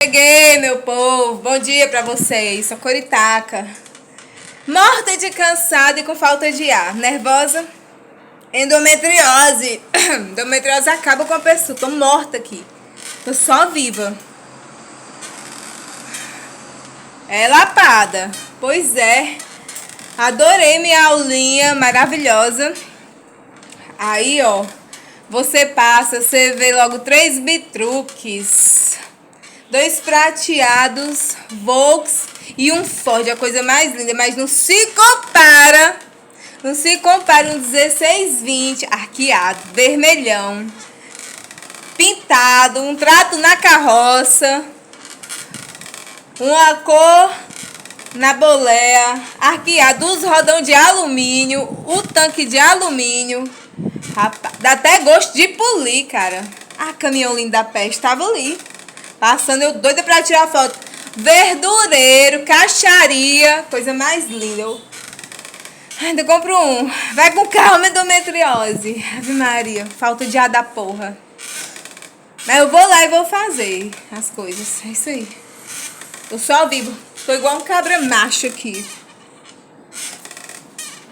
Cheguei, meu povo. Bom dia pra vocês. Sou Coritaca. Morta de cansada e com falta de ar. Nervosa? Endometriose. Endometriose acaba com a pessoa. Tô morta aqui. Tô só viva. É lapada. Pois é. Adorei minha aulinha maravilhosa. Aí, ó. Você passa, você vê logo 3 bitruques. 2 prateados, Volks e um Ford, a coisa mais linda, mas não se compara um 1620 arqueado, vermelhão, pintado, um trato na carroça, uma cor na boleia, arqueado, os rodão de alumínio, o tanque de alumínio, rapaz, dá até gosto de polir, cara. Ah, caminhão lindo da peste, estava ali. Passando, eu doida pra tirar foto. Verdureiro, caixaria, coisa mais linda. Eu ainda compro um. Vai com calma, endometriose. Ave Maria, falta de ar da porra. Mas eu vou lá e vou fazer as coisas. É isso aí. Eu só vivo. Tô igual um cabra macho aqui.